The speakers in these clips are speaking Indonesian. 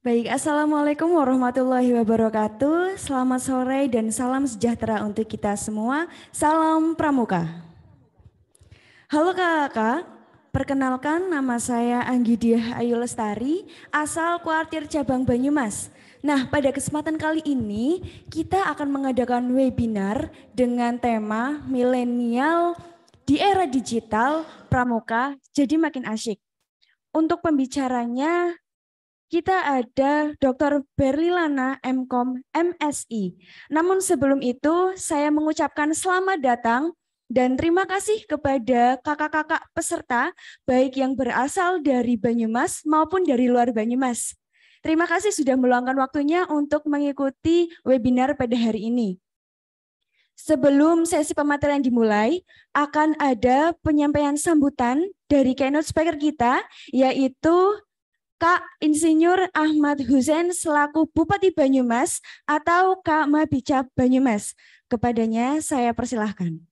Baik, Assalamualaikum warahmatullahi wabarakatuh. Selamat sore dan salam sejahtera untuk kita semua. Salam Pramuka. Halo kakak, perkenalkan nama saya Anggidiah Ayu Lestari, asal Kuartir Cabang Banyumas. Nah, pada kesempatan kali ini kita akan mengadakan webinar dengan tema milenial di era digital Pramuka jadi makin asyik. Untuk pembicaranya kita ada Dr. Berlilana MKom MSI. Namun sebelum itu saya mengucapkan selamat datang dan terima kasih kepada kakak-kakak peserta baik yang berasal dari Banyumas maupun dari luar Banyumas. Terima kasih sudah meluangkan waktunya untuk mengikuti webinar pada hari ini. Sebelum sesi pematerian dimulai, akan ada penyampaian sambutan dari keynote speaker kita, yaitu Kak Insinyur Ahmad Hussein selaku Bupati Banyumas atau Kak Mabica Banyumas. Kepadanya saya persilahkan.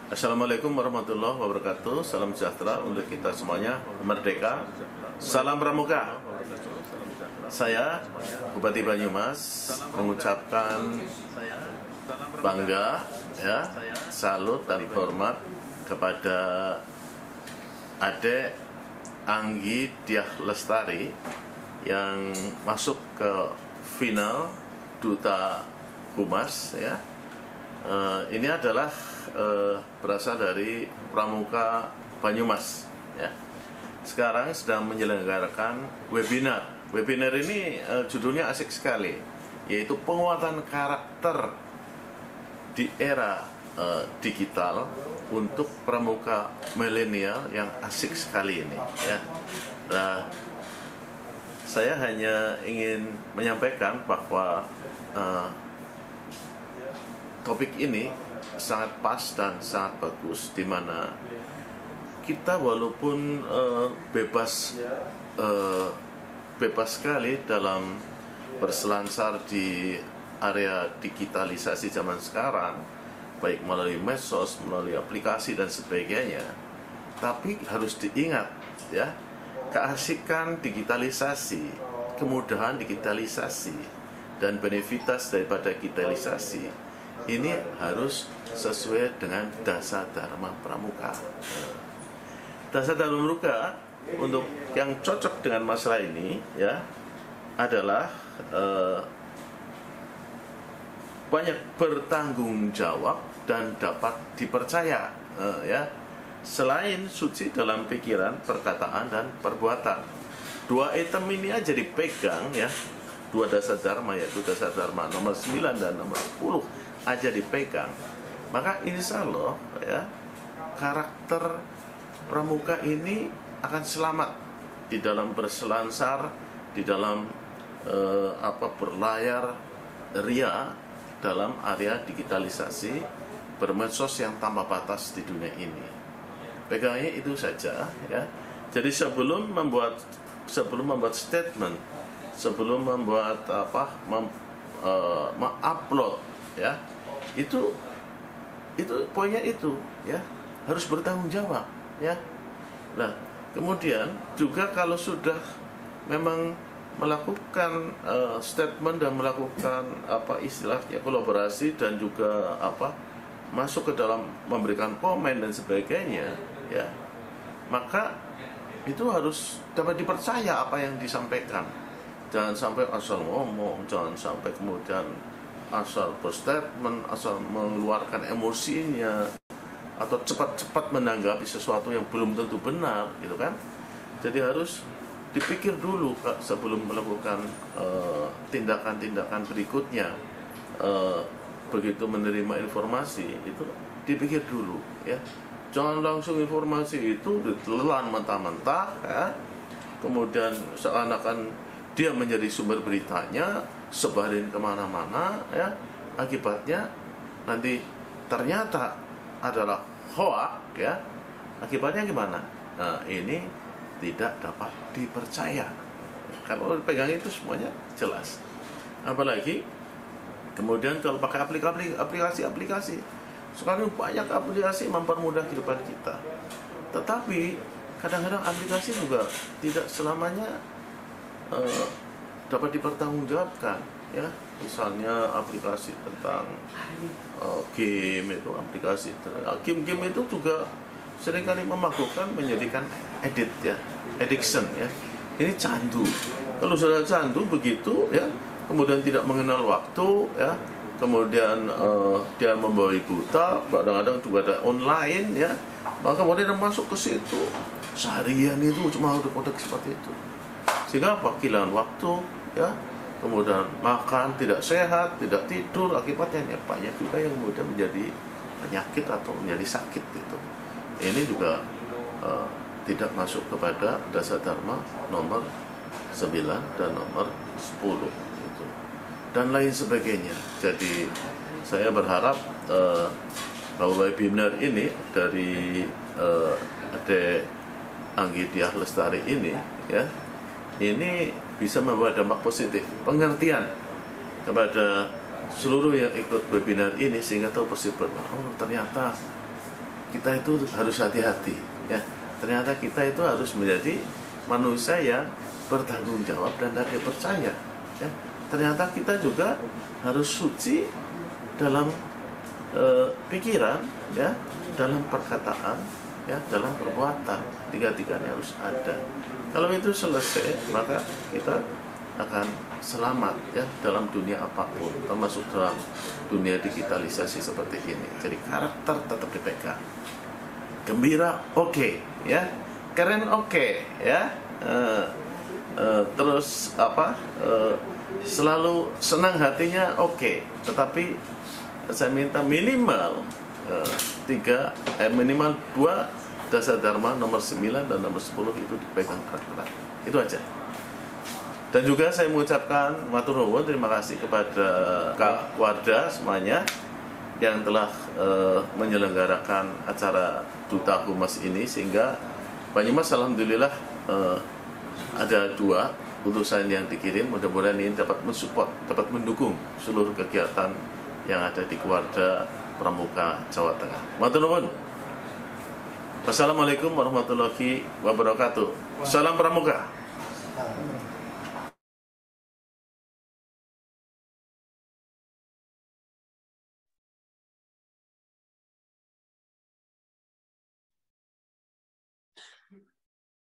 Assalamualaikum warahmatullahi wabarakatuh. Salam sejahtera untuk kita semuanya. Merdeka. Salam Pramuka. Saya Bupati Banyumas mengucapkan bangga, ya, salut dan hormat kepada Adek Anggi Diah Lestari yang masuk ke final Duta Humas, ya. Ini adalah berasal dari Pramuka Banyumas, ya. Sekarang sedang menyelenggarakan webinar. Webinar ini judulnya asik sekali, yaitu penguatan karakter di era digital untuk pramuka milenial yang asik sekali ini, ya. Nah, saya hanya ingin menyampaikan bahwa topik ini sangat pas dan sangat bagus, di mana kita walaupun bebas sekali dalam berselancar di area digitalisasi zaman sekarang, baik melalui medsos, melalui aplikasi dan sebagainya. Tapi harus diingat, ya, keasikan digitalisasi, kemudahan digitalisasi, dan benefitas daripada digitalisasi ini harus sesuai dengan dasar Dharma Pramuka. Dasar Dharma Pramuka untuk yang cocok dengan masalah ini, ya, adalah banyak bertanggung jawab dan dapat dipercaya, ya, selain suci dalam pikiran, perkataan, dan perbuatan. Dua item ini aja dipegang, ya, dua dasar dharma, yaitu dasar dharma nomor 9 dan nomor 10 aja dipegang, maka insya Allah, ya, karakter pramuka ini akan selamat di dalam berselancar, di dalam berlayar ria dalam area digitalisasi bermedsos yang tanpa batas di dunia ini. Pegangnya itu saja, ya. Jadi sebelum membuat statement, sebelum membuat mengupload, ya, itu poinnya itu, ya, harus bertanggung jawab, ya. Nah, kemudian juga kalau sudah memang melakukan statement dan melakukan istilahnya kolaborasi dan juga masuk ke dalam memberikan komen dan sebagainya, ya, maka itu harus dapat dipercaya apa yang disampaikan. Jangan sampai asal ngomong, jangan sampai kemudian asal berstatement, asal mengeluarkan emosinya, atau cepat-cepat menanggapi sesuatu yang belum tentu benar, gitu kan. Jadi harus dipikir dulu, Kak, sebelum melakukan tindakan-tindakan berikutnya. Begitu menerima informasi itu dipikir dulu, ya. Jangan langsung informasi itu ditelan mentah-mentah, ya. Kemudian seakan-akan dia menjadi sumber beritanya, sebarin kemana-mana, ya. Akibatnya nanti ternyata adalah hoak, ya. Akibatnya gimana? Nah, ini tidak dapat dipercaya. Kalau pegang itu semuanya jelas. Apalagi kemudian kalau pakai aplikasi, sekarang banyak aplikasi mempermudah kehidupan kita. Tetapi kadang-kadang aplikasi juga tidak selamanya dapat dipertanggungjawabkan, ya. Misalnya aplikasi tentang game, itu aplikasi game itu juga seringkali memabukkan, menjadikan addiction, ya. Ini candu. Kalau sudah candu begitu, ya, kemudian tidak mengenal waktu, ya, kemudian dia membawa buta, kadang-kadang juga ada online, ya, maka kemudian masuk ke situ seharian itu cuma udah kodek seperti itu, sehingga apa? Kehilangan waktu, ya, kemudian makan tidak sehat, tidak tidur, akibatnya ya, banyak juga yang kemudian menjadi penyakit atau menjadi sakit gitu. Ini juga tidak masuk kepada dasar dharma nomor 9 dan nomor 10 gitu, dan lain sebagainya. Jadi saya berharap bahwa webinar ini dari Adek Anggi Diah Lestari ini, ya, ini bisa membawa dampak positif, pengertian kepada seluruh yang ikut webinar ini, sehingga tahu persis bahwa ternyata kita itu harus hati-hati, ya. Ternyata kita itu harus menjadi manusia yang bertanggung jawab dan dapat percaya, ya. Ternyata kita juga harus suci dalam pikiran, ya, dalam perkataan, ya, dalam perbuatan. Tiga-tiganya harus ada. Kalau itu selesai, maka kita akan selamat, ya, dalam dunia apapun, termasuk dalam dunia digitalisasi seperti ini. Jadi karakter tetap dipegang. Gembira, oke, ya. Keren, oke, ya. Terus selalu senang hatinya, oke. Tetapi saya minta minimal minimal 2 dasar dharma nomor 9 dan nomor 10 itu dipegang erat-erat. Itu aja. Dan juga saya mengucapkan matur nuwun, terima kasih kepada Kak Wardah semuanya yang telah menyelenggarakan acara Duta Humas ini, sehingga Banyumas alhamdulillah ada 2 utusan yang dikirim. Mudah-mudahan ini dapat mensupport, dapat mendukung seluruh kegiatan yang ada di Keluarga Pramuka Jawa Tengah. Matur nuwun. Wassalamualaikum warahmatullahi wabarakatuh. Salam Pramuka.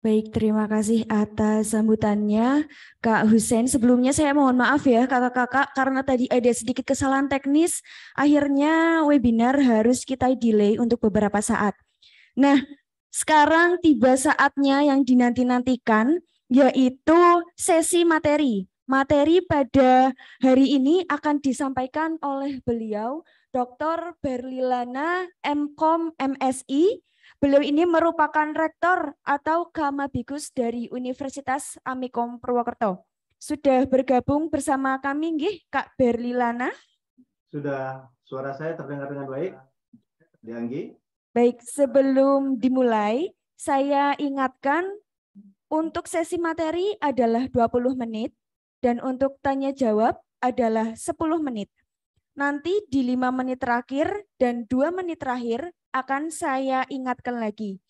Baik, terima kasih atas sambutannya Kak Hussein. Sebelumnya saya mohon maaf ya kakak-kakak karena tadi ada sedikit kesalahan teknis. Akhirnya webinar harus kita delay untuk beberapa saat. Nah, sekarang tiba saatnya yang dinanti-nantikan, yaitu sesi materi. Materi pada hari ini akan disampaikan oleh beliau, Dr. Berlilana MKom MSI. Beliau ini merupakan rektor atau Kamabikus dari Universitas Amikom Purwokerto. Sudah bergabung bersama kami, nggih, Kak Berlilana? Sudah, suara saya terdengar dengan baik, Dianggi? Baik, sebelum dimulai, saya ingatkan untuk sesi materi adalah 20 menit dan untuk tanya jawab adalah 10 menit. Nanti di 5 menit terakhir dan 2 menit terakhir akan saya ingatkan lagi.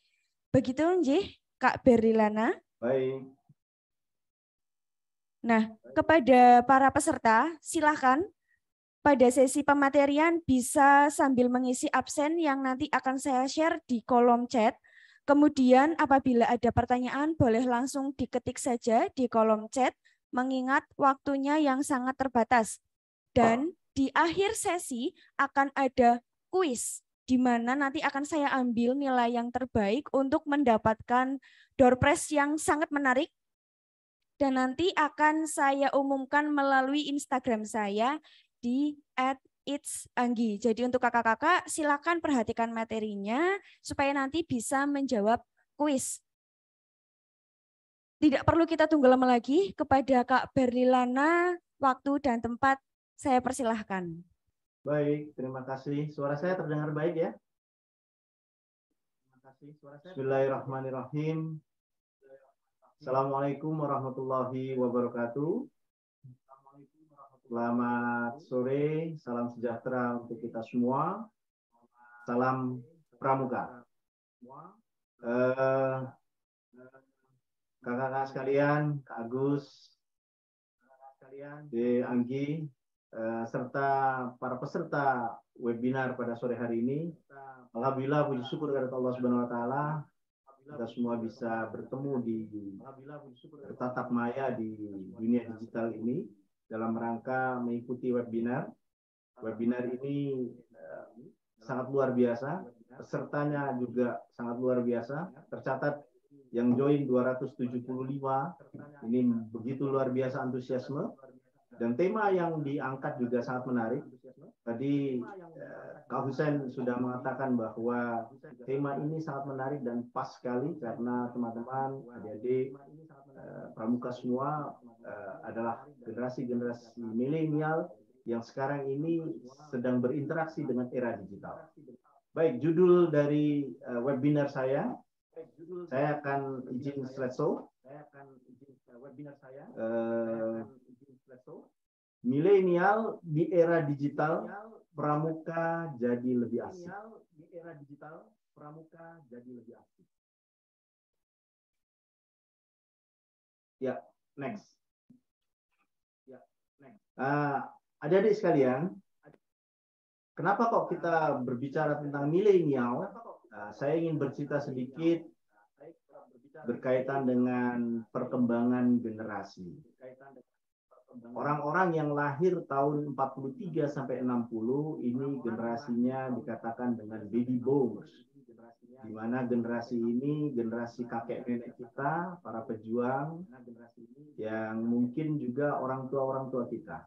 Begitu, nggih, Kak Berlilana? Baik. Nah, kepada para peserta, silakan pada sesi pematerian bisa sambil mengisi absen yang nanti akan saya share di kolom chat. Kemudian apabila ada pertanyaan boleh langsung diketik saja di kolom chat, mengingat waktunya yang sangat terbatas. Dan di akhir sesi akan ada kuis, di mana nanti akan saya ambil nilai yang terbaik untuk mendapatkan door prize yang sangat menarik. Dan nanti akan saya umumkan melalui Instagram saya di @itsanggi. Jadi untuk kakak-kakak silakan perhatikan materinya supaya nanti bisa menjawab kuis. Tidak perlu kita tunggu lama lagi, kepada Kak Berlilana waktu dan tempat saya persilahkan. Baik, terima kasih. Suara saya terdengar baik ya? Terima kasih. Bismillahirrahmanirrahim. Assalamualaikum warahmatullahi wabarakatuh. Selamat sore, salam sejahtera untuk kita semua. Salam Pramuka. Kakak-kakak sekalian, Kak Agus, Anggi, serta para peserta webinar pada sore hari ini. Alhamdulillah, puji syukur kepada Allah Subhanahu wa taala, kita semua bisa bertemu di bertatap maya di dunia digital ini dalam rangka mengikuti webinar. Webinar ini sangat luar biasa, pesertanya juga sangat luar biasa. Tercatat yang join 275, ini begitu luar biasa antusiasme. Dan tema yang diangkat juga sangat menarik. Tadi Kak Hussein sudah mengatakan bahwa tema ini sangat menarik dan pas sekali karena teman-teman, adik-adik, pramuka semua adalah generasi-generasi milenial yang sekarang ini sedang berinteraksi dengan era digital. Baik, judul dari webinar saya akan izin slideshow. Milenial di era digital, pramuka jadi lebih asik. pramuka jadi lebih aktif. Ya, next. Ya, next. Adik-adik sekalian, kenapa kok kita berbicara tentang milenial? Saya ingin bercerita sedikit berkaitan dengan perkembangan generasi. Orang-orang yang lahir tahun 43 sampai 60 ini generasinya dikatakan dengan baby boomers. Di mana generasi ini generasi kakek nenek kita, para pejuang yang mungkin juga orang tua kita.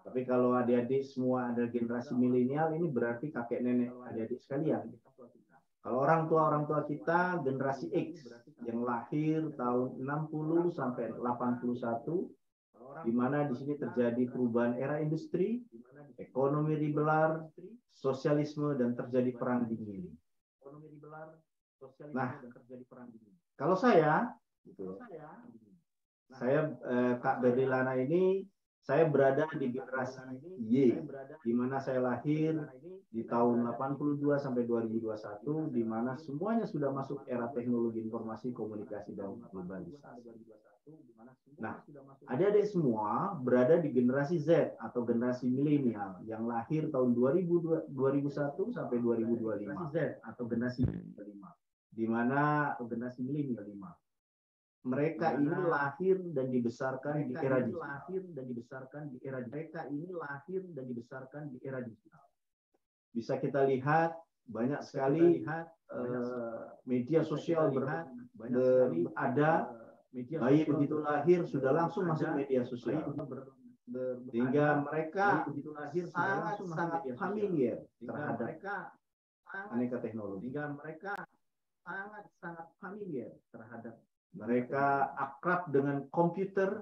Tapi kalau adik-adik semua ada generasi milenial, ini berarti kakek nenek adik-adik sekalian. Kalau orang tua kita generasi X yang lahir tahun 60 sampai 81, di mana di sini terjadi perubahan era industri, ekonomi liberal, sosialisme, dan terjadi perang dingin. Nah, kalau saya, Kak Berlilana ini, saya berada di generasi Y, di mana saya lahir di tahun 82 sampai 2021, di mana semuanya sudah masuk era teknologi informasi, komunikasi, dan globalisasi. Nah, adik-adik semua berada di generasi Z atau generasi milenial yang lahir tahun 2001 sampai 2025. Z atau generasi 5, di mana generasi milenial 5. Mereka ini lahir dan dibesarkan di era digital. Mereka ini lahir dan dibesarkan di era digital. Bisa kita lihat banyak sekali media sosial ada. Bayi begitu lahir sudah langsung masuk media sosial. Sehingga mereka sangat familiar terhadap aneka teknologi. Mereka akrab dengan komputer,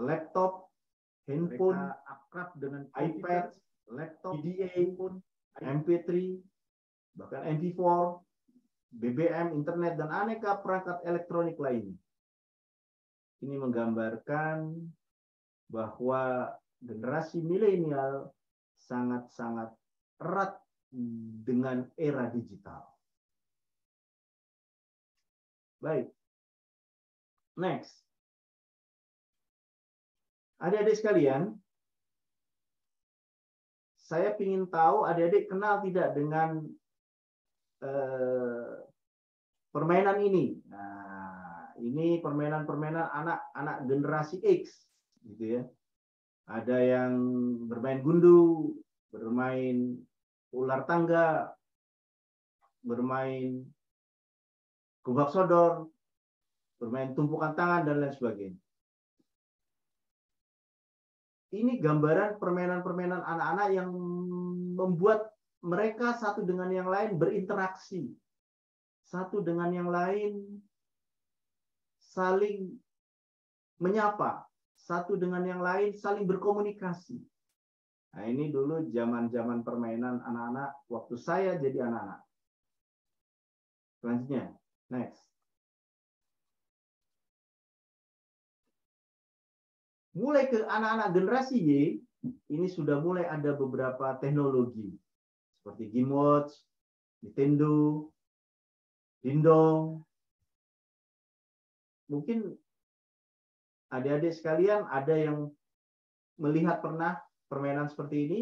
laptop, handphone, iPad, PDA, MP3, bahkan MP4, BBM, internet, dan aneka perangkat elektronik lainnya. Ini menggambarkan bahwa generasi milenial sangat-sangat erat dengan era digital. Baik. Next. Adik-adik sekalian, saya ingin tahu adik-adik kenal tidak dengan permainan ini. Nah, ini permainan-permainan anak-anak generasi X, gitu ya. Ada yang bermain gundu, bermain ular tangga, bermain kubak sodor, bermain tumpukan tangan, dan lain sebagainya. Ini gambaran permainan-permainan anak-anak yang membuat mereka satu dengan yang lain berinteraksi. Satu dengan yang lain saling menyapa. Satu dengan yang lain saling berkomunikasi. Nah, ini dulu zaman-zaman permainan anak-anak waktu saya jadi anak-anak. Selanjutnya, next. Mulai ke anak-anak generasi Y, ini sudah mulai ada beberapa teknologi. Seperti Game Watch, Nintendo, Dingdong. Mungkin adik-adik sekalian ada yang melihat pernah permainan seperti ini,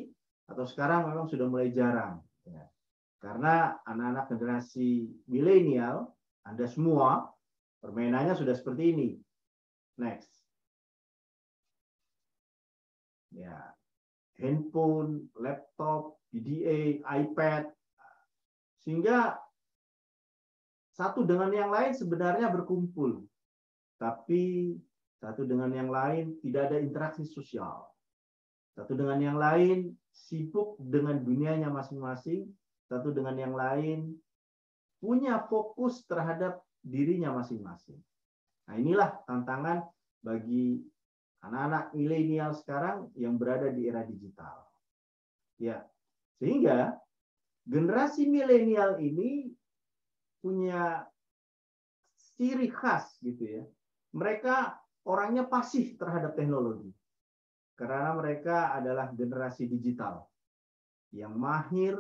atau sekarang memang sudah mulai jarang. Ya. Karena anak-anak generasi milenial, Anda semua, permainannya sudah seperti ini. Next. Ya, handphone, laptop, PDA, iPad, sehingga satu dengan yang lain sebenarnya berkumpul, tapi satu dengan yang lain tidak ada interaksi sosial. Satu dengan yang lain sibuk dengan dunianya masing-masing, satu dengan yang lain punya fokus terhadap dirinya masing-masing. Nah, inilah tantangan bagi anak-anak milenial sekarang yang berada di era digital. Ya, sehingga generasi milenial ini punya ciri khas gitu ya. Mereka orangnya pasif terhadap teknologi. Karena mereka adalah generasi digital yang mahir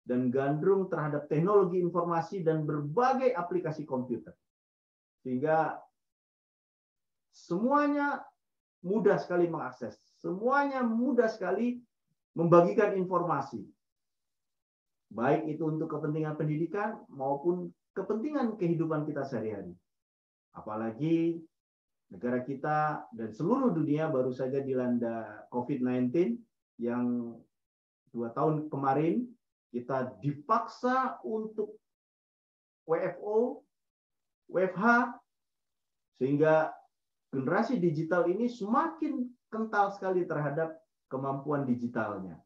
dan gandrung terhadap teknologi informasi dan berbagai aplikasi komputer. Sehingga semuanya mudah sekali mengakses, semuanya mudah sekali membagikan informasi. Baik itu untuk kepentingan pendidikan maupun kepentingan kehidupan kita sehari-hari. Apalagi negara kita dan seluruh dunia baru saja dilanda COVID-19 yang 2 tahun kemarin kita dipaksa untuk WFO, WFH, sehingga generasi digital ini semakin kental sekali terhadap kemampuan digitalnya.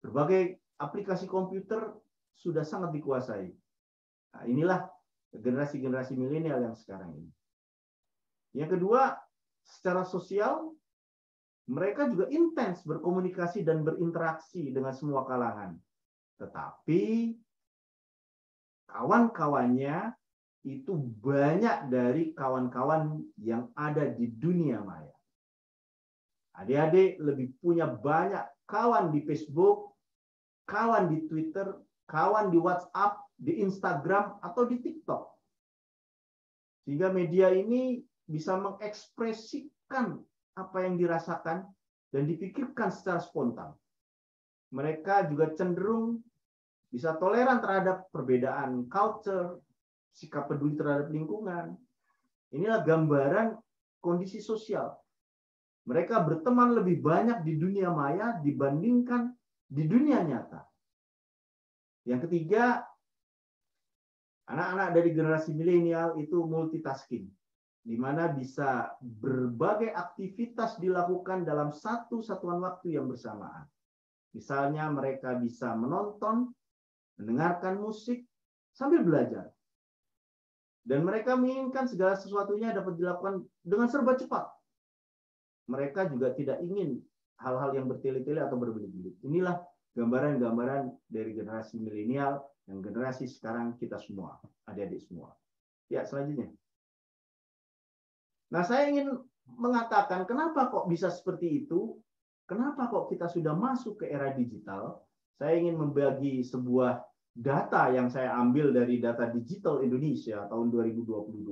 Berbagai aplikasi komputer sudah sangat dikuasai. Nah, inilah generasi-generasi milenial yang sekarang ini. Yang kedua, secara sosial, mereka juga intens berkomunikasi dan berinteraksi dengan semua kalangan. Tetapi kawan-kawannya itu banyak dari kawan-kawan yang ada di dunia maya. Adik-adik lebih punya banyak kawan di Facebook, kawan di Twitter, kawan di WhatsApp, di Instagram, atau di TikTok. Sehingga media ini bisa mengekspresikan apa yang dirasakan dan dipikirkan secara spontan. Mereka juga cenderung bisa toleran terhadap perbedaan culture, sikap peduli terhadap lingkungan. Inilah gambaran kondisi sosial. Mereka berteman lebih banyak di dunia maya dibandingkan di dunia nyata. Yang ketiga, anak-anak dari generasi milenial itu multitasking, di mana bisa berbagai aktivitas dilakukan dalam satu satuan waktu yang bersamaan. Misalnya mereka bisa menonton, mendengarkan musik, sambil belajar. Dan mereka menginginkan segala sesuatunya dapat dilakukan dengan serba cepat. Mereka juga tidak ingin hal-hal yang bertele-tele atau berbelit-belit. Inilah gambaran-gambaran dari generasi milenial dan generasi sekarang kita semua, adik-adik semua. Ya, selanjutnya. Nah, saya ingin mengatakan kenapa kok bisa seperti itu? Kenapa kok kita sudah masuk ke era digital? Saya ingin membagi sebuah data yang saya ambil dari data digital Indonesia tahun 2022,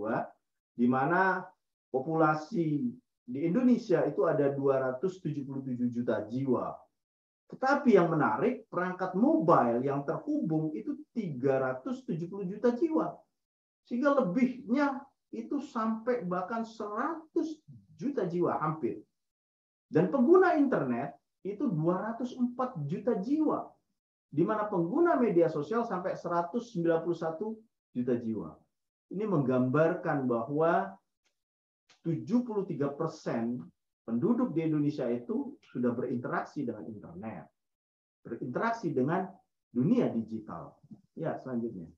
di mana populasi di Indonesia itu ada 277 juta jiwa. Tetapi yang menarik, perangkat mobile yang terhubung itu 370 juta jiwa. Sehingga lebihnya itu sampai bahkan 100 juta jiwa hampir. Dan pengguna internet itu 204 juta jiwa. Di mana pengguna media sosial sampai 191 juta jiwa. Ini menggambarkan bahwa 73% penduduk di Indonesia itu sudah berinteraksi dengan internet. Berinteraksi dengan dunia digital. Ya, selanjutnya.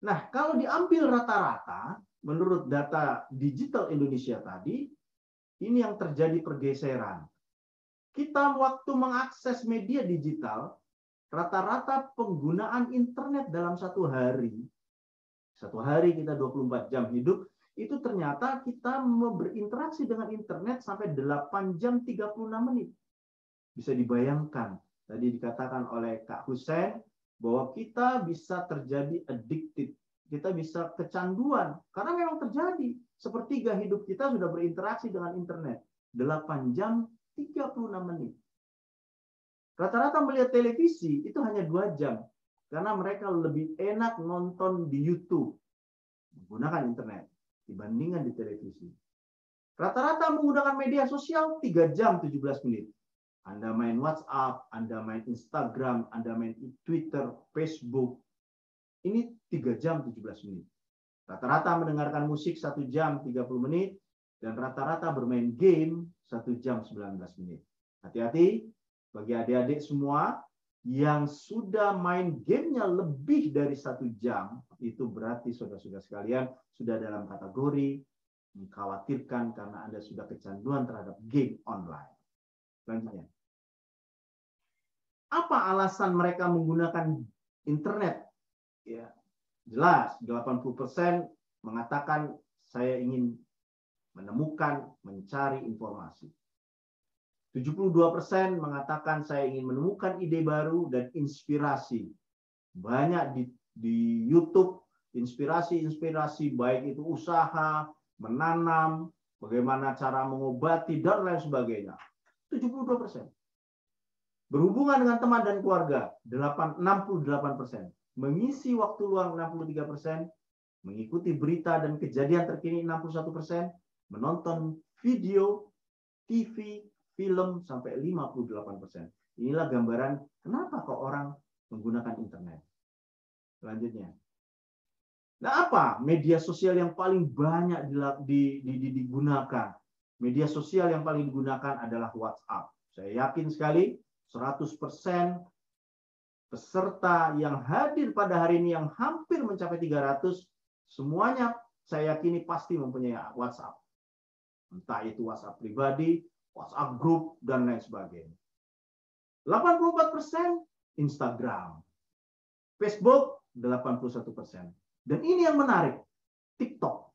Nah, kalau diambil rata-rata, menurut data digital Indonesia tadi, ini yang terjadi pergeseran. Kita waktu mengakses media digital, rata-rata penggunaan internet dalam satu hari kita 24 jam hidup, itu ternyata kita berinteraksi dengan internet sampai 8 jam 36 menit. Bisa dibayangkan, tadi dikatakan oleh Kak Hussein, bahwa kita bisa terjadi addicted, kita bisa kecanduan, karena memang terjadi. Sepertiga hidup kita sudah berinteraksi dengan internet. 8 jam 36 menit. Rata-rata melihat televisi itu hanya 2 jam. Karena mereka lebih enak nonton di YouTube, menggunakan internet, dibandingkan di televisi. Rata-rata menggunakan media sosial 3 jam 17 menit. Anda main WhatsApp, Anda main Instagram, Anda main Twitter, Facebook. Ini 3 jam 17 menit. Rata-rata mendengarkan musik 1 jam 30 menit. Dan rata-rata bermain game 1 jam 19 menit. Hati-hati bagi adik-adik semua yang sudah main gamenya lebih dari 1 jam. Itu berarti saudara-saudara sekalian sudah dalam kategori mengkhawatirkan karena Anda sudah kecanduan terhadap game online. Selanjutnya. Apa alasan mereka menggunakan internet? Ya, jelas 80% mengatakan saya ingin menemukan, mencari informasi. 72% mengatakan saya ingin menemukan ide baru dan inspirasi. Banyak di YouTube inspirasi-inspirasi, baik itu usaha, menanam, bagaimana cara mengobati, dan lain sebagainya. 72%. Berhubungan dengan teman dan keluarga, 68%. Mengisi waktu luang, 63%. Mengikuti berita dan kejadian terkini, 61%. Menonton video, TV, film, sampai 58%. Inilah gambaran kenapa kok orang menggunakan internet. Selanjutnya. Nah, apa media sosial yang paling banyak digunakan? Media sosial yang paling digunakan adalah WhatsApp. Saya yakin sekali 100% peserta yang hadir pada hari ini yang hampir mencapai 300, semuanya saya yakini pasti mempunyai WhatsApp. Entah itu WhatsApp pribadi, WhatsApp grup, dan lain sebagainya. 84% Instagram. Facebook 81%. Dan ini yang menarik, TikTok.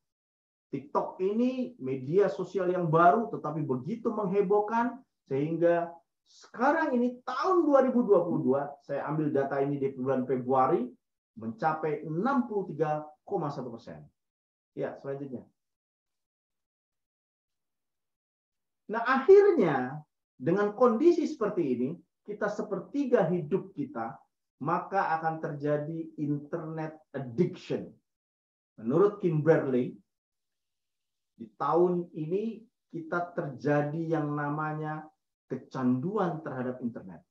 TikTok ini media sosial yang baru tetapi begitu menghebohkan sehingga sekarang ini tahun 2022, saya ambil data ini di bulan Februari, mencapai 63,1%. Ya, selanjutnya. Nah, akhirnya dengan kondisi seperti ini, kita sepertiga hidup kita, maka akan terjadi internet addiction. Menurut Kimberly, di tahun ini kita terjadi yang namanya kecanduan terhadap internet.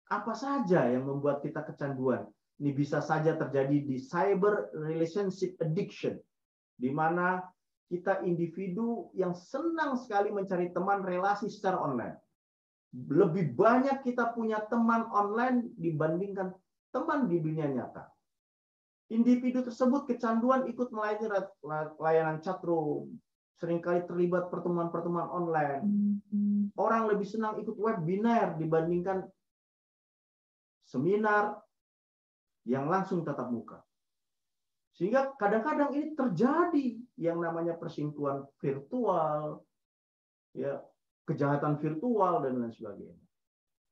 Apa saja yang membuat kita kecanduan? Ini bisa saja terjadi di cyber relationship addiction, di mana kita individu yang senang sekali mencari teman relasi secara online. Lebih banyak kita punya teman online dibandingkan teman di dunia nyata. Individu tersebut kecanduan ikut melayani layanan chatroom, seringkali terlibat pertemuan-pertemuan online. Orang lebih senang ikut webinar dibandingkan seminar yang langsung tatap muka. Sehingga kadang-kadang ini terjadi yang namanya perselingkuhan virtual, ya, kejahatan virtual, dan lain sebagainya.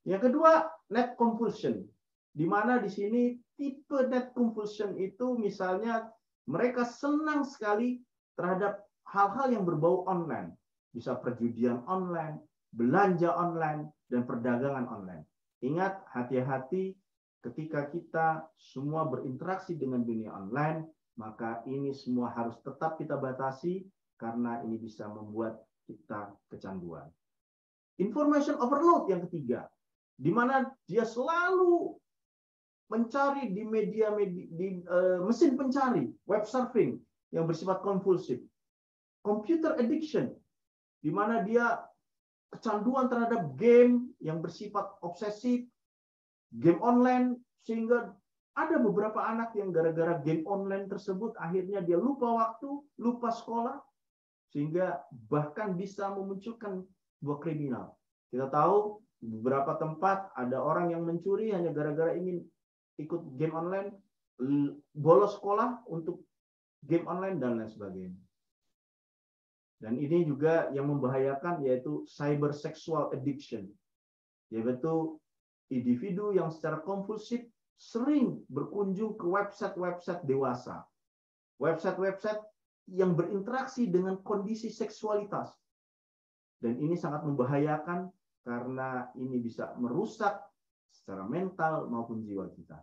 Yang kedua, net compulsion. Di mana di sini tipe net compulsion itu misalnya mereka senang sekali terhadap hal-hal yang berbau online. Bisa perjudian online, belanja online, dan perdagangan online. Ingat, hati-hati ketika kita semua berinteraksi dengan dunia online, maka ini semua harus tetap kita batasi karena ini bisa membuat kita kecanduan. Information overload yang ketiga, di mana dia selalu mencari di mesin pencari, web surfing yang bersifat kompulsif. Computer addiction, di mana dia kecanduan terhadap game yang bersifat obsesif, game online, sehingga ada beberapa anak yang gara-gara game online tersebut akhirnya dia lupa waktu, lupa sekolah, sehingga bahkan bisa memunculkan sebuah kriminal. Kita tahu di beberapa tempat ada orang yang mencuri hanya gara-gara ingin ikut game online, bolos sekolah untuk game online, dan lain sebagainya. Dan ini juga yang membahayakan yaitu cyber sexual addiction, yaitu individu yang secara kompulsif sering berkunjung ke website-website dewasa, website-website yang berinteraksi dengan kondisi seksualitas. Dan ini sangat membahayakan karena ini bisa merusak secara mental maupun jiwa kita.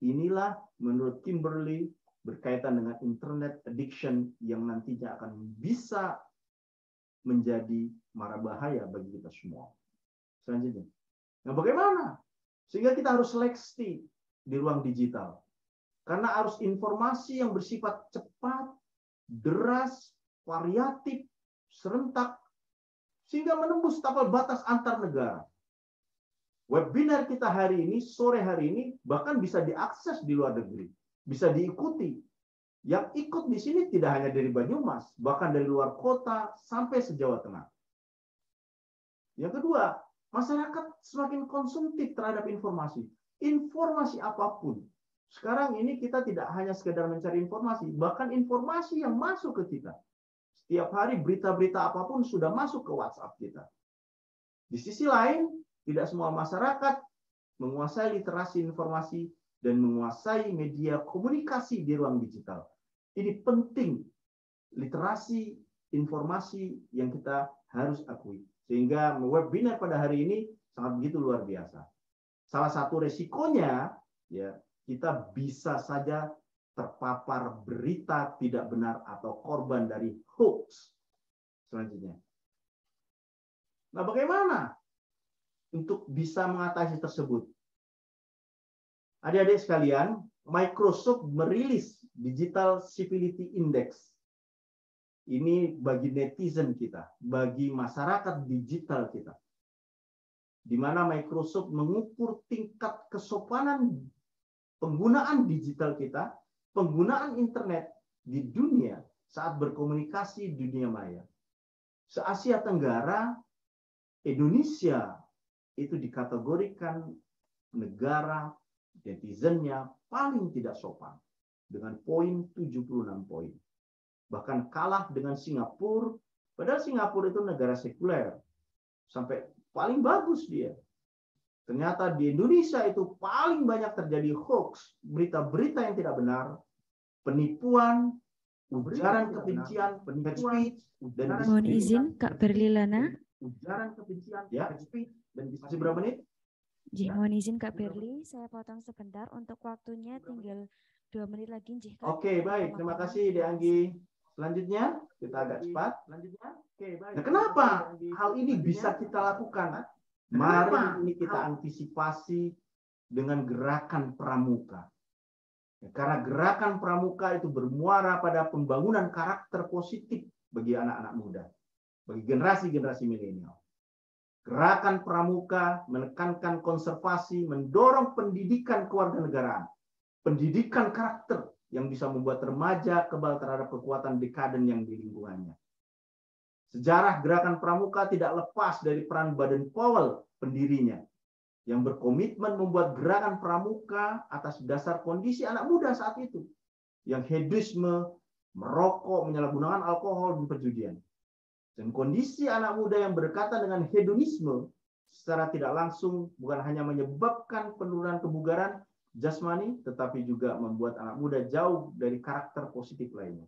Inilah menurut Kimberly berkaitan dengan internet addiction yang nantinya akan bisa menjadi mara bahaya bagi kita semua. Selanjutnya. Nah, bagaimana? Sehingga kita harus seleksi di ruang digital. Karena arus informasi yang bersifat cepat, deras, variatif, serentak, sehingga menembus tapal batas antar negara. Webinar kita hari ini, sore hari ini, bahkan bisa diakses di luar negeri. Bisa diikuti. Yang ikut di sini tidak hanya dari Banyumas, bahkan dari luar kota sampai se-Jawa Tengah. Yang kedua, masyarakat semakin konsumtif terhadap informasi. Informasi apapun. Sekarang ini kita tidak hanya sekedar mencari informasi, bahkan informasi yang masuk ke kita. Setiap hari berita-berita apapun sudah masuk ke WhatsApp kita. Di sisi lain, tidak semua masyarakat menguasai literasi informasi dan menguasai media komunikasi di ruang digital. Ini penting, literasi informasi yang kita harus akui. Sehingga webinar pada hari ini sangat begitu luar biasa. Salah satu resikonya, ya, kita bisa saja terpapar berita tidak benar atau korban dari hoax selanjutnya. Nah, bagaimana untuk bisa mengatasi tersebut? Adik-adik sekalian, Microsoft merilis Digital Civility Index. Ini bagi netizen kita, bagi masyarakat digital kita. Di mana Microsoft mengukur tingkat kesopanan penggunaan digital kita, penggunaan internet di dunia saat berkomunikasi di dunia maya. Se-Asia Tenggara, Indonesia itu dikategorikan negara netizennya paling tidak sopan dengan poin 76 poin. Bahkan kalah dengan Singapura, padahal Singapura itu negara sekuler. Sampai paling bagus dia. Ternyata di Indonesia itu paling banyak terjadi hoax, berita-berita yang tidak benar, penipuan, ujaran kebencian, hate speech, dan mohon izin Kak Berlilana. Ujaran kebencian, ya, hate speech, dan masih berapa menit? Mohon izin Kak Berli, saya potong sebentar untuk waktunya tinggal 2 menit lagi. Oke, baik. Terima kasih, Dek Anggi. Selanjutnya, kita agak cepat. Nah, kenapa hal ini bisa kita lakukan? Mari ini kita antisipasi dengan gerakan pramuka. Karena gerakan pramuka itu bermuara pada pembangunan karakter positif bagi anak-anak muda, bagi generasi-generasi milenial. Gerakan pramuka menekankan konservasi, mendorong pendidikan kewarganegaraan, pendidikan karakter yang bisa membuat remaja kebal terhadap kekuatan dekaden yang di lingkungannya. Sejarah gerakan pramuka tidak lepas dari peran Baden-Powell, pendirinya, yang berkomitmen membuat gerakan pramuka atas dasar kondisi anak muda saat itu, yang hedonisme, merokok, menyalahgunakan alkohol, dan perjudian. Dan kondisi anak muda yang berdekatan dengan hedonisme secara tidak langsung bukan hanya menyebabkan penurunan kebugaran jasmani, tetapi juga membuat anak muda jauh dari karakter positif lainnya.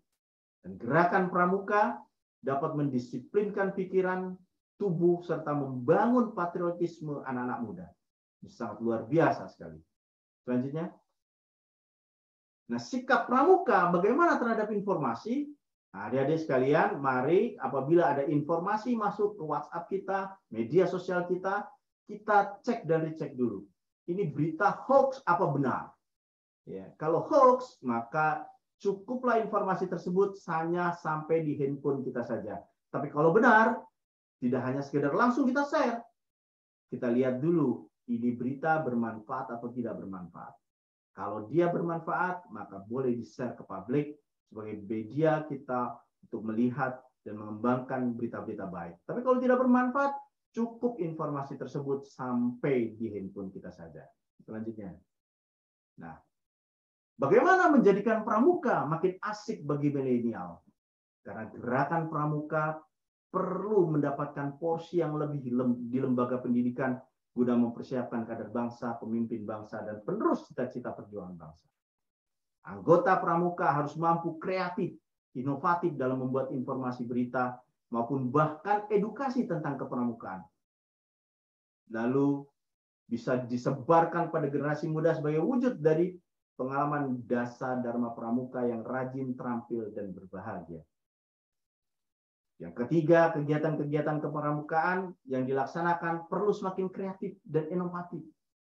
Dan gerakan pramuka dapat mendisiplinkan pikiran, tubuh, serta membangun patriotisme anak-anak muda. Ini sangat luar biasa sekali. Selanjutnya. Nah, sikap pramuka bagaimana terhadap informasi? Nah, adik-adik sekalian, mari apabila ada informasi masuk ke WhatsApp kita, media sosial kita, kita cek dan dicek dulu. Ini berita hoax apa benar? Ya, kalau hoax, maka cukuplah informasi tersebut hanya sampai di handphone kita saja. Tapi kalau benar, tidak hanya sekedar langsung kita share. Kita lihat dulu, ini berita bermanfaat atau tidak bermanfaat. Kalau dia bermanfaat, maka boleh di-share ke publik sebagai media kita untuk melihat dan mengembangkan berita-berita baik. Tapi kalau tidak bermanfaat, cukup informasi tersebut sampai di handphone kita saja. Selanjutnya. Nah, bagaimana menjadikan pramuka makin asik bagi milenial? Karena gerakan pramuka perlu mendapatkan porsi yang lebih di lembaga pendidikan guna mempersiapkan kader bangsa, pemimpin bangsa, dan penerus cita-cita perjuangan bangsa. Anggota pramuka harus mampu kreatif, inovatif dalam membuat informasi berita maupun bahkan edukasi tentang kepramukaan. Lalu bisa disebarkan pada generasi muda sebagai wujud dari pengalaman dasar Dharma Pramuka yang rajin, terampil, dan berbahagia. Yang ketiga, kegiatan-kegiatan kepramukaan yang dilaksanakan perlu semakin kreatif dan inovatif,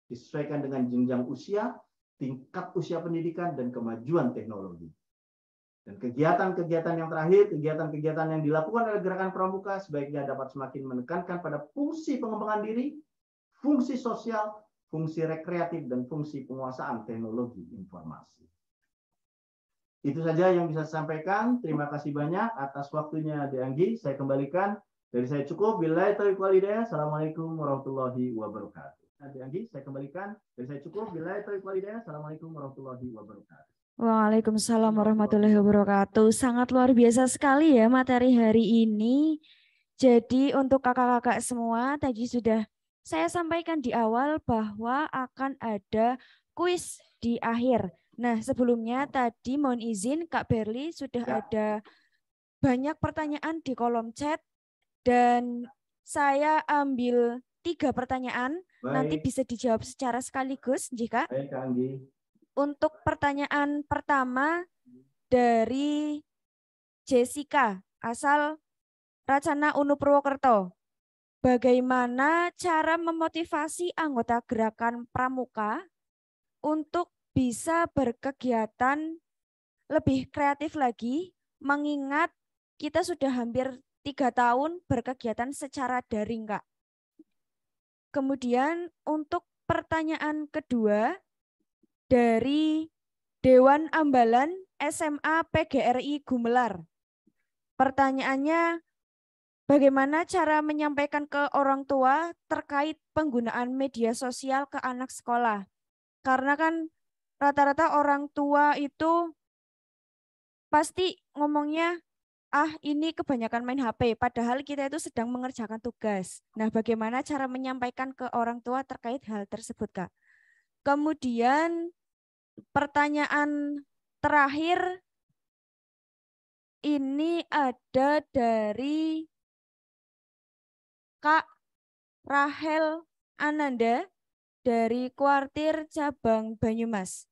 disesuaikan dengan jenjang usia, tingkat usia pendidikan, dan kemajuan teknologi. Dan kegiatan-kegiatan yang terakhir, kegiatan-kegiatan yang dilakukan oleh gerakan pramuka sebaiknya dapat semakin menekankan pada fungsi pengembangan diri, fungsi sosial, fungsi rekreatif, dan fungsi penguasaan teknologi informasi. Itu saja yang bisa saya sampaikan. Terima kasih banyak atas waktunya, Dek Anggi. Saya kembalikan. Dari saya cukup. Billahi taufiq wal hidayah. Assalamualaikum warahmatullahi wabarakatuh. Dek Anggi, saya kembalikan. Dari saya cukup. Billahi taufiq wal hidayah. Assalamualaikum warahmatullahi wabarakatuh. Waalaikumsalam warahmatullahi wabarakatuh. Sangat luar biasa sekali ya materi hari ini. Jadi untuk kakak-kakak semua tadi sudah saya sampaikan di awal bahwa akan ada kuis di akhir. Nah, sebelumnya tadi mohon izin Kak Berli sudah Ya, ada banyak pertanyaan di kolom chat dan saya ambil 3 pertanyaan, nanti baik, bisa dijawab secara sekaligus jika. baik Kak Anggi. Untuk pertanyaan pertama dari Jessica, asal Racana Unu Purwokerto. Bagaimana cara memotivasi anggota gerakan pramuka untuk bisa berkegiatan lebih kreatif lagi, mengingat kita sudah hampir 3 tahun berkegiatan secara daring, Kak. Kemudian untuk pertanyaan kedua dari Dewan Ambalan SMA PGRI Gumelar. Pertanyaannya, bagaimana cara menyampaikan ke orang tua terkait penggunaan media sosial ke anak sekolah? Karena kan rata-rata orang tua itu pasti ngomongnya, ah ini kebanyakan main HP, padahal kita itu sedang mengerjakan tugas. Nah, bagaimana cara menyampaikan ke orang tua terkait hal tersebut, Kak? Kemudian pertanyaan terakhir ini ada dari Kak Rahel Ananda dari Kuartir Cabang Banyumas.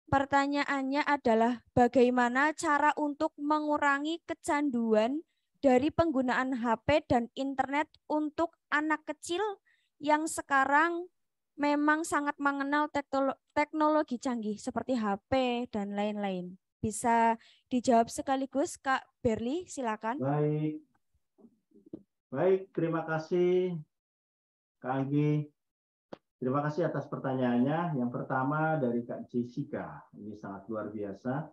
Pertanyaannya adalah bagaimana cara untuk mengurangi kecanduan dari penggunaan HP dan internet untuk anak kecil yang sekarang memang sangat mengenal teknologi canggih seperti HP dan lain-lain. Bisa dijawab sekaligus Kak Berli, silakan. Baik, baik. Terima kasih Kak Anggi. Terima kasih atas pertanyaannya. Yang pertama dari Kak Jessica. Ini sangat luar biasa.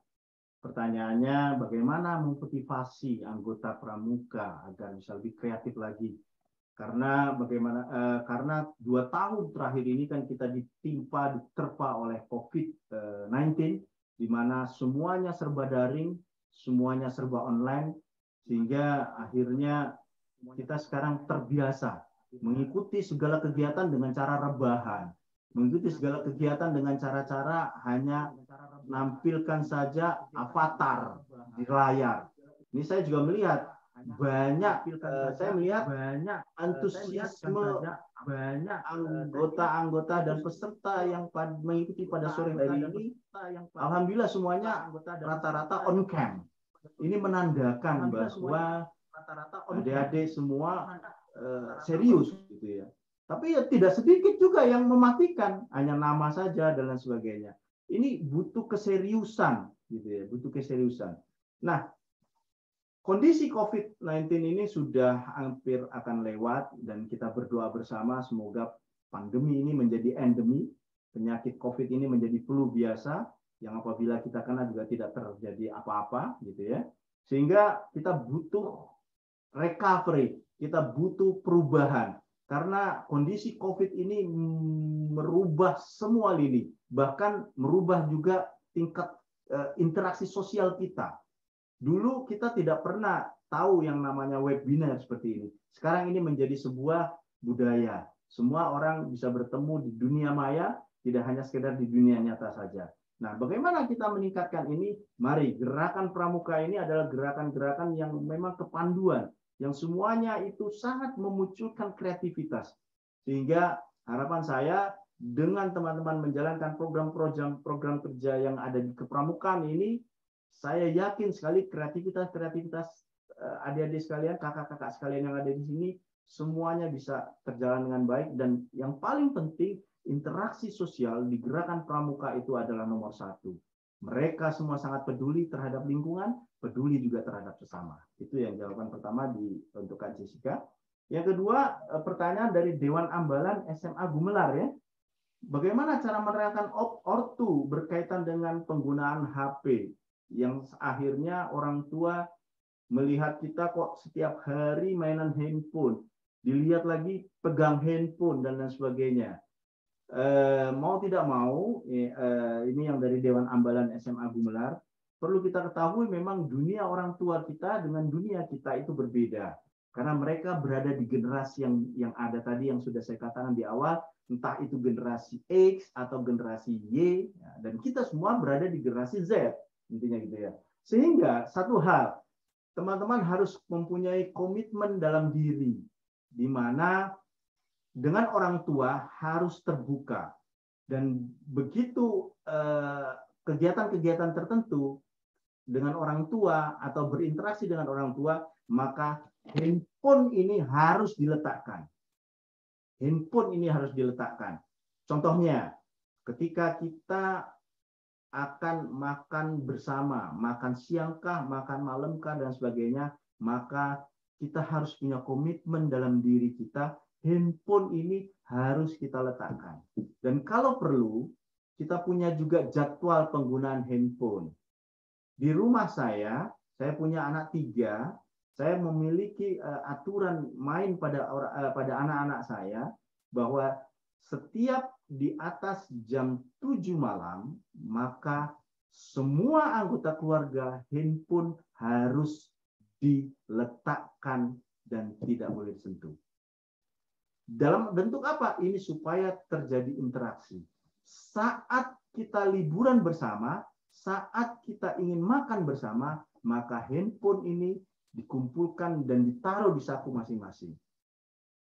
Pertanyaannya, bagaimana memotivasi anggota pramuka agar bisa lebih kreatif lagi? Karena karena 2 tahun terakhir ini kan kita diterpa oleh COVID-19, di mana semuanya serba daring, semuanya serba online, sehingga akhirnya kita sekarang terbiasa mengikuti segala kegiatan dengan cara rebahan, mengikuti segala kegiatan dengan cara-cara hanya menampilkan saja avatar di layar. Ini saya juga melihat banyak antusiasme banyak anggota-anggota dan peserta yang mengikuti pada sore hari ini. Alhamdulillah semuanya rata-rata on cam. Ini menandakan bahwa adik-adik semua serius gitu ya. Tapi ya tidak sedikit juga yang mematikan, hanya nama saja dan lain sebagainya. Ini butuh keseriusan gitu ya, butuh keseriusan. Nah, kondisi COVID-19 ini sudah hampir akan lewat dan kita berdoa bersama semoga pandemi ini menjadi endemi, penyakit COVID ini menjadi flu biasa yang apabila kita kena juga tidak terjadi apa-apa gitu ya. Sehingga kita butuh recovery, kita butuh perubahan karena kondisi COVID ini merubah semua lini, bahkan merubah juga tingkat interaksi sosial kita. Dulu kita tidak pernah tahu yang namanya webinar seperti ini. Sekarang ini menjadi sebuah budaya. Semua orang bisa bertemu di dunia maya, tidak hanya sekedar di dunia nyata saja. Nah, bagaimana kita meningkatkan ini? Mari, gerakan pramuka ini adalah gerakan-gerakan yang memang kepanduan, yang semuanya itu sangat memunculkan kreativitas. Sehingga harapan saya dengan teman-teman menjalankan program kerja yang ada di kepramukaan ini, saya yakin sekali kreativitas adik-adik sekalian, kakak-kakak sekalian yang ada di sini, semuanya bisa terjalan dengan baik. Dan yang paling penting, interaksi sosial di gerakan pramuka itu adalah nomor 1. Mereka semua sangat peduli terhadap lingkungan, peduli juga terhadap sesama. Itu yang jawaban pertama untuk Kak Jessica. Yang kedua, pertanyaan dari Dewan Ambalan SMA Gumelar ya. Bagaimana cara menerapkan ortu berkaitan dengan penggunaan HP yang akhirnya orang tua melihat kita kok setiap hari mainan handphone, dilihat lagi pegang handphone dan lain sebagainya. Mau tidak mau, ini yang dari Dewan Ambalan SMA Gumelar, perlu kita ketahui memang dunia orang tua kita dengan dunia kita itu berbeda. Karena mereka berada di generasi yang ada tadi yang sudah saya katakan di awal, entah itu generasi X atau generasi Y, ya, dan kita semua berada di generasi Z, intinya gitu ya. Sehingga satu hal, teman-teman harus mempunyai komitmen dalam diri, di mana dengan orang tua harus terbuka. Dan begitu kegiatan-kegiatan tertentu dengan orang tua atau berinteraksi dengan orang tua, maka handphone ini harus diletakkan. Handphone ini harus diletakkan. Contohnya, ketika kita akan makan bersama, makan siangkah, makan malamkah, dan sebagainya, maka kita harus punya komitmen dalam diri kita, handphone ini harus kita letakkan. Dan kalau perlu, kita punya juga jadwal penggunaan handphone. Di rumah saya punya anak 3, saya memiliki aturan main pada anak-anak saya bahwa setiap di atas jam 7 malam, maka semua anggota keluarga handphone harus diletakkan dan tidak boleh disentuh. Dalam bentuk apa? Ini supaya terjadi interaksi. Saat kita liburan bersama, saat kita ingin makan bersama, maka handphone ini dikumpulkan dan ditaruh di saku masing-masing.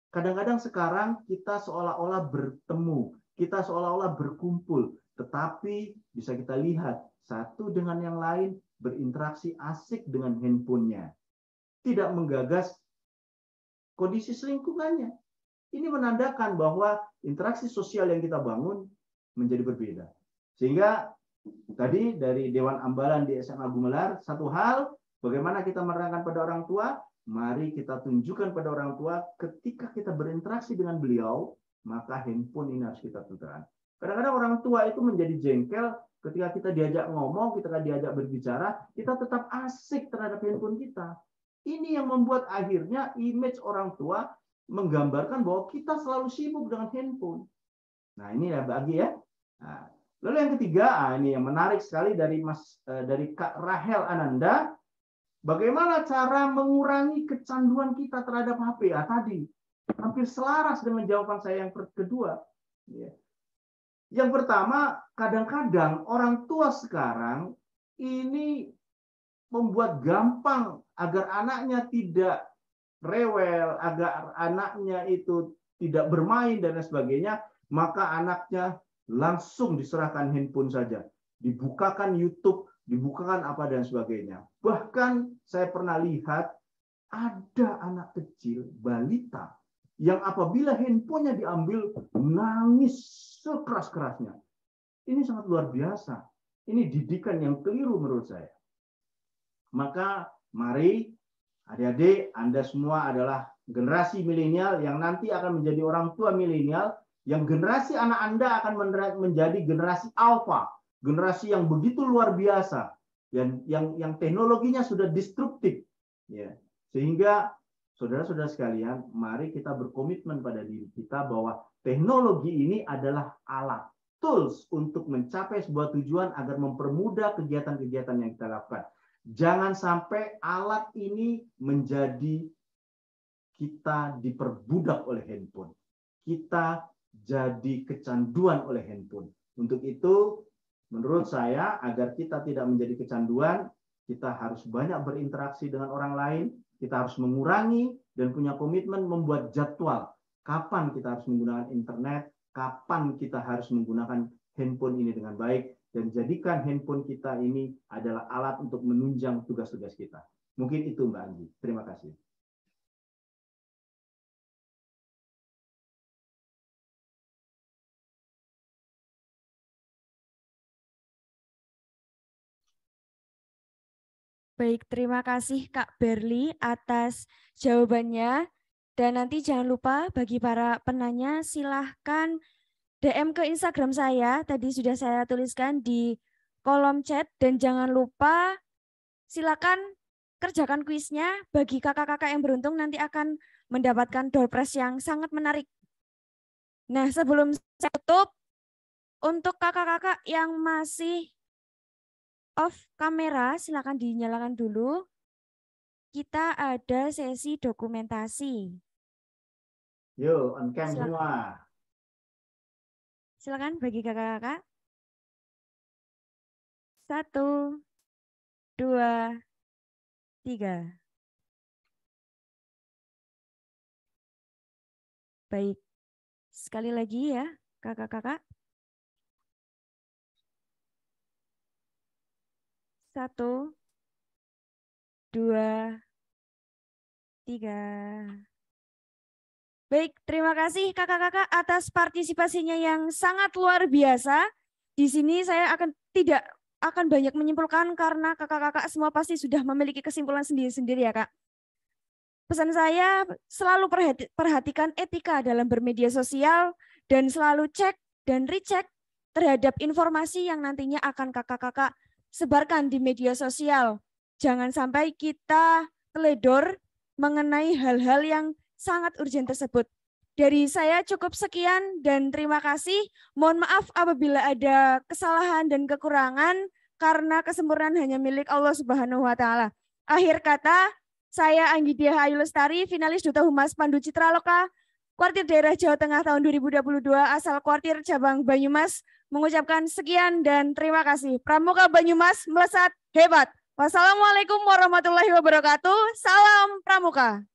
Kadang-kadang sekarang kita seolah-olah bertemu, kita seolah-olah berkumpul, tetapi bisa kita lihat satu dengan yang lain berinteraksi asik dengan handphonenya, tidak menggagas kondisi lingkungannya. Ini menandakan bahwa interaksi sosial yang kita bangun menjadi berbeda. Sehingga tadi dari Dewan Ambalan di SMA Gumelar, satu hal, bagaimana kita menerangkan pada orang tua, mari kita tunjukkan pada orang tua ketika kita berinteraksi dengan beliau, maka handphone ini harus kita tutupkan. Kadang-kadang orang tua itu menjadi jengkel ketika kita diajak ngomong, ketika diajak berbicara, kita tetap asik terhadap handphone kita. Ini yang membuat akhirnya image orang tua menggambarkan bahwa kita selalu sibuk dengan handphone. Nah, ini ya bagi ya. Nah, lalu yang ketiga, ini yang menarik sekali dari Kak Rahel Ananda, bagaimana cara mengurangi kecanduan kita terhadap HP? Tadi hampir selaras dengan jawaban saya yang kedua. Yang pertama, kadang-kadang orang tua sekarang ini membuat gampang agar anaknya tidak rewel, agar anaknya itu tidak bermain dan sebagainya, maka anaknya langsung diserahkan handphone saja, dibukakan YouTube, dibukakan apa dan sebagainya. Bahkan saya pernah lihat ada anak kecil, balita, yang apabila handphonenya diambil, nangis sekeras-kerasnya. Ini sangat luar biasa. Ini didikan yang keliru menurut saya. Maka mari adik-adik, Anda semua adalah generasi milenial yang nanti akan menjadi orang tua milenial, yang generasi anak Anda akan menjadi generasi alfa, generasi yang begitu luar biasa, yang teknologinya sudah destruktif. Ya. Sehingga saudara-saudara sekalian, mari kita berkomitmen pada diri kita bahwa teknologi ini adalah alat, tools untuk mencapai sebuah tujuan agar mempermudah kegiatan-kegiatan yang kita lakukan. Jangan sampai alat ini menjadi kita diperbudak oleh handphone. Kita jadi kecanduan oleh handphone. Untuk itu, menurut saya, agar kita tidak menjadi kecanduan, kita harus banyak berinteraksi dengan orang lain, kita harus mengurangi dan punya komitmen membuat jadwal. Kapan kita harus menggunakan internet, kapan kita harus menggunakan handphone ini dengan baik, dan jadikan handphone kita ini adalah alat untuk menunjang tugas-tugas kita. Mungkin itu Mbak Anggi. Terima kasih. Baik, terima kasih Kak Berli atas jawabannya. Dan nanti jangan lupa bagi para penanya silahkan DM ke Instagram saya, tadi sudah saya tuliskan di kolom chat, dan jangan lupa silakan kerjakan kuisnya. Bagi kakak-kakak yang beruntung nanti akan mendapatkan door prize yang sangat menarik. Nah, sebelum saya tutup, untuk kakak-kakak yang masih off kamera, silakan dinyalakan dulu. kita ada sesi dokumentasi. Yuk, on cam semua. Silakan bagi kakak-kakak. 1, 2, 3. Baik, sekali lagi ya kakak-kakak. 1, 2, 3. Baik, terima kasih kakak-kakak atas partisipasinya yang sangat luar biasa. Di sini saya tidak akan banyak menyimpulkan karena kakak-kakak semua pasti sudah memiliki kesimpulan sendiri-sendiri ya Kak. Pesan saya selalu perhatikan etika dalam bermedia sosial dan selalu cek dan recheck terhadap informasi yang nantinya akan kakak-kakak sebarkan di media sosial. Jangan sampai kita teledor mengenai hal-hal yang sangat urgent tersebut. Dari saya cukup sekian dan terima kasih. Mohon maaf apabila ada kesalahan dan kekurangan karena kesempurnaan hanya milik Allah Subhanahu wa taala. Akhir kata, saya Anggidia Ayu Lestari, finalis Duta Humas Pandu Citraloka, Kuartir Daerah Jawa Tengah tahun 2022, asal Kuartir Cabang Banyumas, mengucapkan sekian dan terima kasih. Pramuka Banyumas melesat hebat. Wassalamualaikum warahmatullahi wabarakatuh. Salam Pramuka.